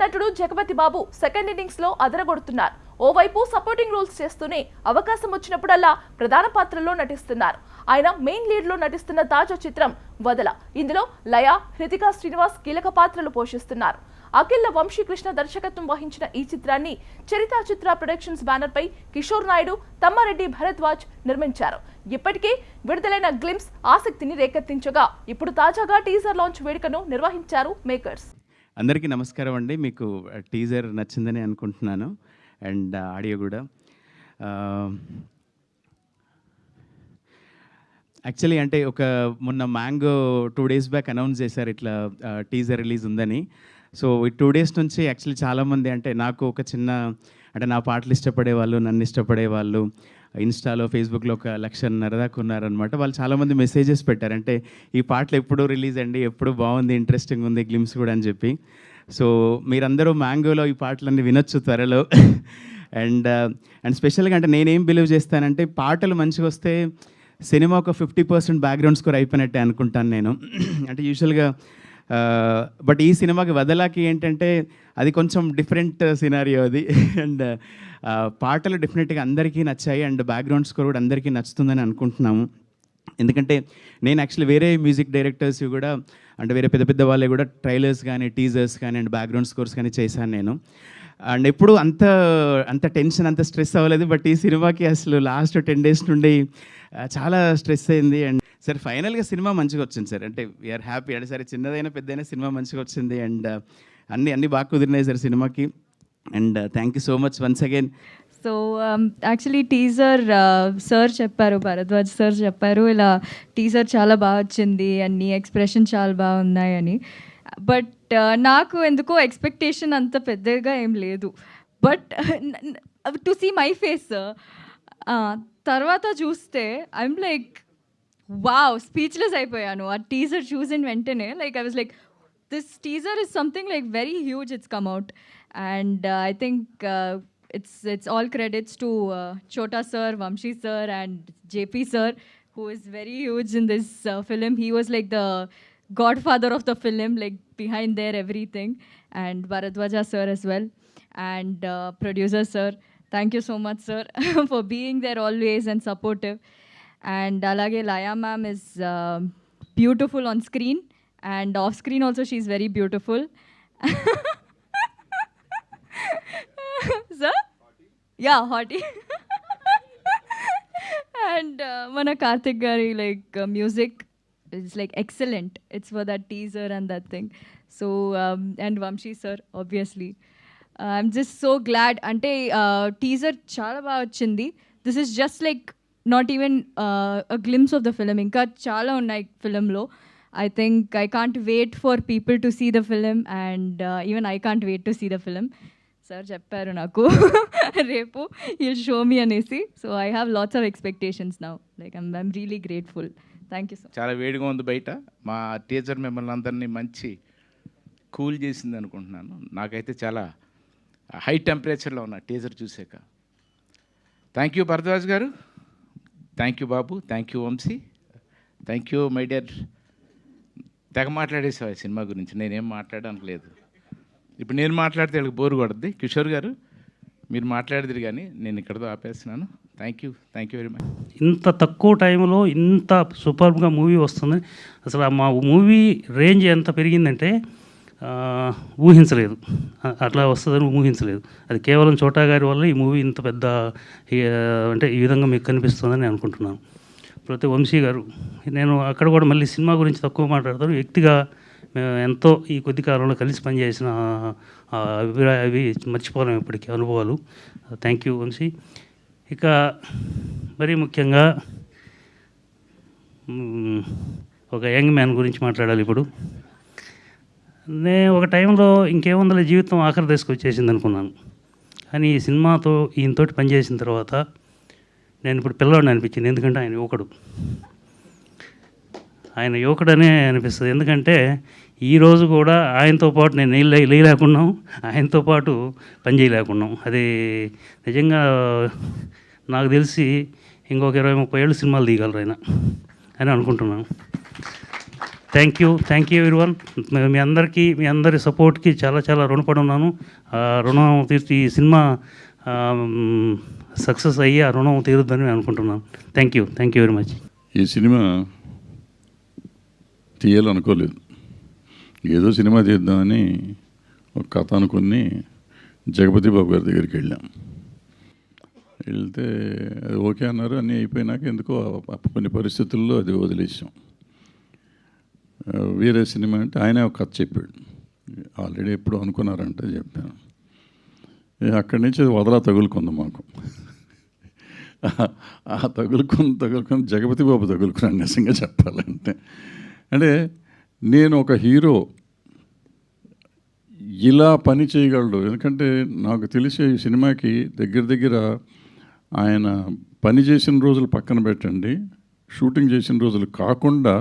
నటుడు జగపతి బాబు second innings లో అదరగొడుతున్నారు. ఓవైపు సపోర్టింగ్ రోల్స్ చేస్తూనే అవకాశం వచ్చినప్పుడల్లా ప్రధాన పాత్రల్లో నటిస్తున్నారు. ఆయన మెయిన్ లీడ్ లో నటిస్తున్న తాజా చిత్రం వదల. ఇందులో లయ, హృతికా శ్రీనివాస్ కీలక పాత్రలు పోషిస్తున్నారు. అఖిల్ వంశీకృష్ణ దర్శకత్వం వహించిన ఈ చిత్రాన్ని చరితా చిత్ర ప్రొడక్షన్స్ బ్యానర్ పై కిషోర్ నాయుడు, తమ్మారెడ్డి భరద్వాజ్ నిర్మించారు. ఇప్పటికే విడుదలైన గ్లిమ్స్ ఆసక్తిని రేకెత్తించగా ఇప్పుడు తాజాగా టీజర్ లాంచ్ వేడుకను నిర్వహించారు మేకర్స్. అందరికీ నమస్కారం అండి. మీకు టీజర్ నచ్చిందని అనుకుంటున్నాను అండ్ ఆడియో కూడా. యాక్చువల్లీ అంటే మొన్న మ్యాంగో 2 days బ్యాక్ అనౌన్స్ చేశారు ఇట్లా టీజర్ రిలీజ్ ఉందని. సో ఈ 2 days నుంచి యాక్చువల్లీ చాలామంది అంటే నాకు ఒక చిన్న అంటే నా పాటలు ఇష్టపడే వాళ్ళు, నన్ను ఇష్టపడే వాళ్ళు ఇన్స్టాలో, ఫేస్బుక్లో 1,50,000 దాకా ఉన్నారనమాట. వాళ్ళు చాలామంది మెసేజెస్ పెట్టారు, అంటే ఈ పాటలు ఎప్పుడు రిలీజ్ అండి, ఎప్పుడు బాగుంది, ఇంట్రెస్టింగ్ ఉంది గ్లిమ్స్ కూడా అని చెప్పి. సో మీరందరూ మ్యాంగోలో ఈ పాటలన్నీ వినొచ్చు త్వరలో. అండ్ స్పెషల్గా అంటే నేనేం బిలీవ్ చేస్తానంటే పాటలు మంచిగా వస్తే సినిమా ఒక 50% బ్యాక్గ్రౌండ్ స్కోర్ అయిపోయినట్టే అనుకుంటాను నేను. అంటే యూజువల్గా బట్ ఈ సినిమాకి వదలాకి ఏంటంటే అది కొంచెం డిఫరెంట్ సినారియో అది. అండ్ పాటలు డెఫినెట్గా అందరికీ నచ్చాయి అండ్ బ్యాక్గ్రౌండ్ స్కోర్ కూడా అందరికీ నచ్చుతుందని అనుకుంటున్నాము. ఎందుకంటే నేను యాక్చువల్లీ వేరే మ్యూజిక్ డైరెక్టర్స్ కూడా అంటే వేరే పెద్ద పెద్ద వాళ్ళే కూడా ట్రైలర్స్ కానీ, టీజర్స్ కానీ అండ్ బ్యాక్గ్రౌండ్ స్కోర్స్ కానీ చేశాను నేను. అండ్ ఎప్పుడు అంత టెన్షన్, అంత స్ట్రెస్ అవ్వలేదు. బట్ ఈ సినిమాకి అసలు లాస్ట్ 10 days నుండి చాలా స్ట్రెస్ అయింది. అండ్ సార్ ఫైనల్గా సినిమా మంచిగా వచ్చింది సార్. అంటే వీఆర్ హ్యాపీ. అంటే సరే చిన్నదైనా పెద్దైనా సినిమా మంచిగా వచ్చింది అండ్ అన్నీ బాగా కుదిరినాయి సార్ సినిమాకి. And thank you so much once again. So actually teaser sir చెప్పారు, భరద్వాజ్ సార్ చెప్పారు, ఇలా టీజర్ చాలా బాగా వచ్చింది, అన్ని ఎక్స్ప్రెషన్ చాలా బాగున్నాయని. బట్ నాకు ఎందుకో ఎక్స్పెక్టేషన్ అంత పెద్దగా ఏం లేదు. But to see my face తర్వాత చూస్తే ఐఎమ్ లైక్ వావ్, స్పీచ్లెస్ అయిపోయాను ఆ టీజర్ చూసిన వెంటనే. Like I was like this teaser is something like very huge. It's come out and I think it's all credits to Chota sir, Vamshi sir and JP sir, who is very huge in this film. He was like the godfather of the film, like behind there everything. And Bharadwaja sir as well, and producer sir, thank you so much sir for being there always and supportive. And alage Laya ma'am is beautiful on screen and off screen also she is very beautiful. Sir? Yeah, hottie. And mana Karthik gari music is like excellent. It's for that teaser and that thing. So and Vamshi sir obviously. I'm just so glad. Ante teaser chala baga vachindi. This is just like not even a glimpse of the film. Inka chala unnai film lo. I think I can't wait for people to see the film and even I can't wait to see the film. Sir చెప్పారు నాకు రేపు he'll show me అనేసి. So I have lots of expectations now. Like I'm really grateful. Thank you sir. చాలా వేడిగా ఉంది బయట. మా teacher మిమ్మల్ని అందరినీ మంచి కూల్ చేసింది అనుకుంటున్నాను. నాకైతే చాలా హై టెంపరేచర్లో ఉన్నా టీజర్ చూసాక. థ్యాంక్ యూ భరద్వాజ్ గారు, థ్యాంక్ యూ బాబు, thank you Vamsi, thank you my dear. తెగ మాట్లాడేసావు సినిమా గురించి, నేనేం మాట్లాడడానికి లేదు. ఇప్పుడు నేను మాట్లాడితే వీళ్ళకి బోరు కొడుద్ది. కిషోర్ గారు మీరు మాట్లాడేది కానీ నేను ఇక్కడతో ఆపేస్తున్నాను. Thank you very much. ఇంత తక్కువ టైంలో ఇంత సూపర్గా మూవీ వస్తుంది. అసలు మా మూవీ రేంజ్ ఎంత పెరిగిందంటే ఊహించలేదు, అట్లా వస్తుందని ఊహించలేదు. అది కేవలం చోటా గారి వల్ల ఈ మూవీ ఇంత పెద్ద అంటే ఈ విధంగా మీకు కనిపిస్తుందని అనుకుంటున్నాను. ప్రతి వంశీ గారు, నేను అక్కడ కూడా మళ్ళీ సినిమా గురించి తక్కువ మాట్లాడతాను. వ్యక్తిగా మేము ఎంతో ఈ కొద్ది కాలంలో కలిసి పనిచేసిన అవి మర్చిపోలేము ఇప్పటికీ అనుభవాలు. Thank you Vamsi. ఇక మరీ ముఖ్యంగా ఒక యంగ్ మ్యాన్ గురించి మాట్లాడాలి ఇప్పుడు. నేను ఒక టైంలో ఇంకేముందలే జీవితం ఆఖరి దశకు వచ్చేసింది అనుకున్నాను. కానీ ఈ సినిమాతో ఈయనతోటి పనిచేసిన తర్వాత నేను ఇప్పుడు పిల్లవాడిని అనిపించింది. ఎందుకంటే ఆయన యువకుడనే అనిపిస్తుంది. ఎందుకంటే ఈరోజు కూడా ఆయనతో పాటు నేను లేకున్నాం, ఆయనతో పాటు పని చేయలేకున్నాం. అది నిజంగా నాకు తెలిసి ఇంకొక 20-30 ఏళ్ళు సినిమాలు తీయగలరు ఆయన అని అనుకుంటున్నాను. Thank you everyone. మీ అందరి సపోర్ట్కి చాలా చాలా రుణపడి ఉన్నాను. ఆ రుణం తీర్చి ఈ సినిమా సక్సెస్ అయ్యి ఆ రుణం తీరుద్దని నేను అనుకుంటున్నాను. Thank you very much. ఈ సినిమా తీయాలనుకోలేదు, ఏదో సినిమా తీద్దామని ఒక కథ అనుకుని జగపతి బాబు గారి దగ్గరికి వెళ్ళాం. వెళ్తే అది ఓకే అన్నారు. అన్నీ అయిపోయినాక ఎందుకో కొన్ని పరిస్థితుల్లో అది వదిలేసాం. వేరే సినిమా అంటే ఆయనే ఒక కథ చెప్పాడు. ఆల్రెడీ ఎప్పుడు అనుకున్నారంటే చెప్పాను. అక్కడి నుంచి అది వదలా తగులుకుంది మాకు. ఆ తగులుకొని జగపతి బాబు తగులుకున్నాను నిజంగా చెప్పాలంటే. అంటే నేను ఒక హీరో ఇలా పని చేయగలడు, ఎందుకంటే నాకు తెలిసే ఈ సినిమాకి దగ్గర ఆయన పని చేసిన రోజులు పక్కన పెట్టండి, షూటింగ్ చేసిన రోజులు కాకుండా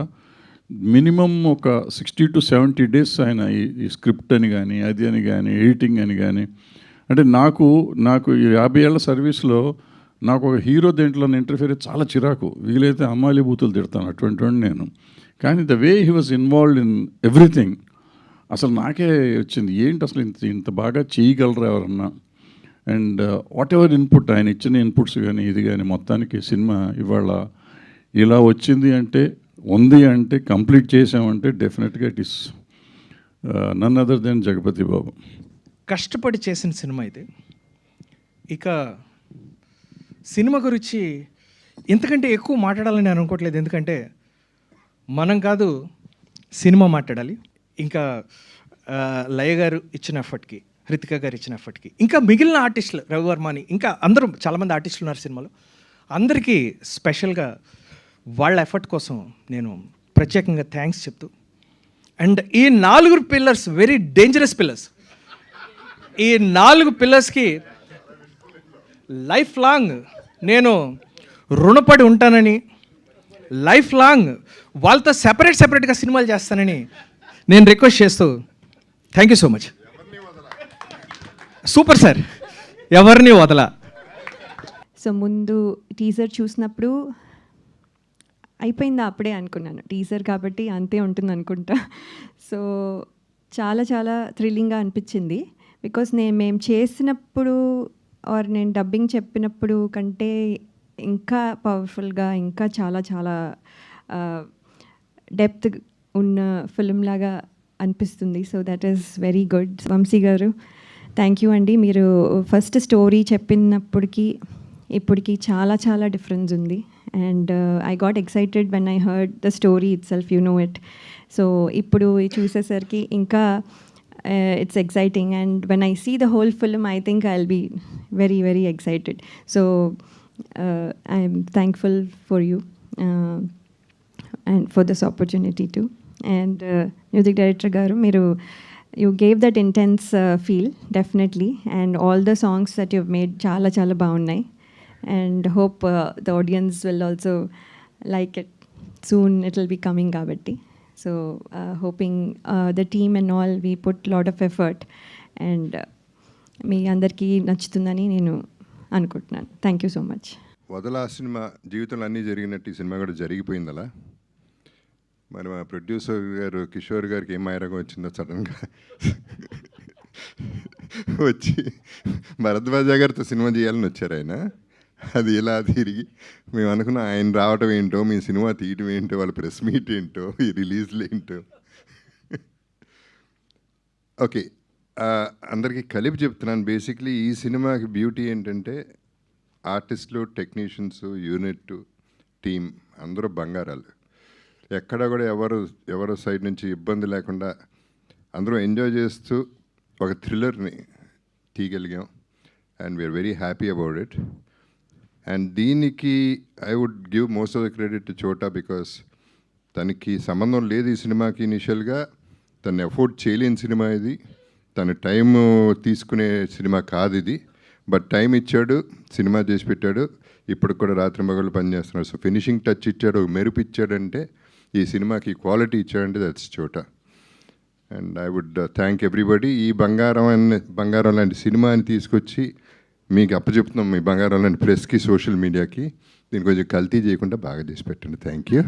మినిమం ఒక 60 to 70 days ఆయన ఈ స్క్రిప్ట్ అని కానీ అది అని కానీ ఎడిటింగ్ అని కానీ. అంటే నాకు ఈ 50 ఏళ్ల సర్వీస్లో నాకు ఒక హీరో దేంట్లో ఇంటర్ఫియర్ చాలా చిరాకు, వీలైతే అమ్మాయిలు బూతులు తిడతాను అటువంటి వాడిని నేను. కానీ the way he was involved in everything అసలు నాకే వచ్చింది, ఏంటి అసలు ఇంత బాగా చేయగలరా ఎవరన్నా. అండ్ వాట్ ఎవర్ ఇన్పుట్ ఆయన ఇచ్చిన ఇన్పుట్స్ కానీ ఇది కానీ మొత్తానికి సినిమా ఇవాళ ఇలా వచ్చింది అంటే ఉంది అంటే కంప్లీట్ చేసామంటే డెఫినెట్గా it is none other than Jagapathi Babu. కష్టపడి చేసిన సినిమా ఇది. ఇక సినిమా గురించి ఇంతకంటే ఎక్కువ మాట్లాడాలని నేను అనుకోవట్లేదు, ఎందుకంటే మనం కాదు సినిమా మాట్లాడాలి. ఇంకా లయ గారు ఇచ్చిన ఎఫర్ట్కి, హృతిక గారు ఇచ్చిన ఎఫర్ట్కి, ఇంకా మిగిలిన ఆర్టిస్టులు రవివర్మని, ఇంకా అందరూ చాలామంది ఆర్టిస్టులు ఉన్నారు సినిమాలో, అందరికీ స్పెషల్గా వాళ్ళ ఎఫర్ట్ కోసం నేను ప్రత్యేకంగా థ్యాంక్స్ చెప్తూ, అండ్ ఈ 4 పిల్లర్స్ వెరీ డేంజరస్ పిల్లర్స్, ఈ 4 పిల్లర్స్కి లైఫ్ లాంగ్ నేను రుణపడి ఉంటానని, లైఫ్ లాంగ్ వాళ్ళతో సెపరేట్గా సినిమాలు చేస్తానని నేను రిక్వెస్ట్ చేస్తూ, thank you so much. Super sir, ఎవరిని వదల. సో ముందు టీజర్ చూసినప్పుడు అయిపోయిందా అప్పుడే అనుకున్నాను, టీజర్ కాబట్టి అంతే ఉంటుంది అనుకుంటా. సో చాలా చాలా థ్రిల్లింగ్గా అనిపించింది. బికాస్ మేము చేసినప్పుడు ఆర్ నేను డబ్బింగ్ చెప్పినప్పుడు కంటే ఇంకా పవర్ఫుల్గా, ఇంకా చాలా చాలా డెప్త్ ఉన్న ఫిల్మ్ లాగా అనిపిస్తుంది. So that is very good. Vamsi గారు థ్యాంక్ యూ అండి. మీరు ఫస్ట్ స్టోరీ చెప్పినప్పటికీ ఇప్పటికి చాలా చాలా డిఫరెన్స్ ఉంది. And I got excited when I heard the story it self, you know it. So ఇప్పుడు చూసేసరికి ఇంకా it's exciting, and when I see the whole film I think I'll be very very excited. So I'm thankful for you and for this opportunity too. And music director garu, you gave that intense feel definitely, and all the songs that you've made chala chala baagunnai, and hope the audience will also like it. Soon it will be coming kabatti. So hoping the team and all, we put lot of effort, and మీ అందరికీ నచ్చుతుందని నేను అనుకుంటున్నాను. Thank you so much. వదలా సినిమా జీవితంలో అన్నీ జరిగినట్టు ఈ సినిమా కూడా జరిగిపోయింది అలా. మరి మా ప్రొడ్యూసర్ గారు కిషోర్ గారికి ఏం మాయరకం వచ్చిందో సడన్గా వచ్చి భరద్వాజ గారితో సినిమా చేయాలని వచ్చారు ఆయన. అది ఎలా తిరిగి మేము అనుకున్నాం ఆయన రావటం ఏంటో, మీ సినిమా తీయటం ఏంటో, వాళ్ళ ప్రెస్ మీట్ ఏంటో, ఈ రిలీజ్లు ఏంటో. ఓకే, అందరికీ కలిపి చెప్తున్నాను. బేసిక్లీ ఈ సినిమాకి బ్యూటీ ఏంటంటే ఆర్టిస్టులు, టెక్నీషియన్స్, యూనిట్, టీమ్ అందరూ బంగారాలు. ఎక్కడ కూడా ఎవరు సైడ్ నుంచి ఇబ్బంది లేకుండా అందరూ ఎంజాయ్ చేస్తూ ఒక థ్రిల్లర్ని తీయగలిగాం. And we're very happy about it. And దీనికి I would give most of the credit to Chota, because తనకి సంబంధం లేదు ఈ సినిమాకి. ఇనిషియల్గా తను ఎఫోర్డ్ చేయలేని సినిమా ఇది, తను టైం తీసుకునే సినిమా కాదు ఇది. బట్ టైం ఇచ్చాడు, సినిమా చేసి పెట్టాడు. ఇప్పుడు కూడా రాత్రి మగళ్ళు పనిచేస్తున్నాడు. సో ఫినిషింగ్ టచ్ ఇచ్చాడు, మెరుపు ఇచ్చాడంటే, ఈ సినిమాకి క్వాలిటీ ఇచ్చాడంటే దట్స్ చోటా. And I would thank everybody. ఈ బంగారం లాంటి సినిమాని తీసుకొచ్చి మీకు అప్పచెప్తున్నాం, మీ బంగారం లాంటి ప్రెస్కి, సోషల్ మీడియాకి. దీన్ని కొంచెం కల్తీ చేయకుండా బాగా చేసి పెట్టండి. Thank you.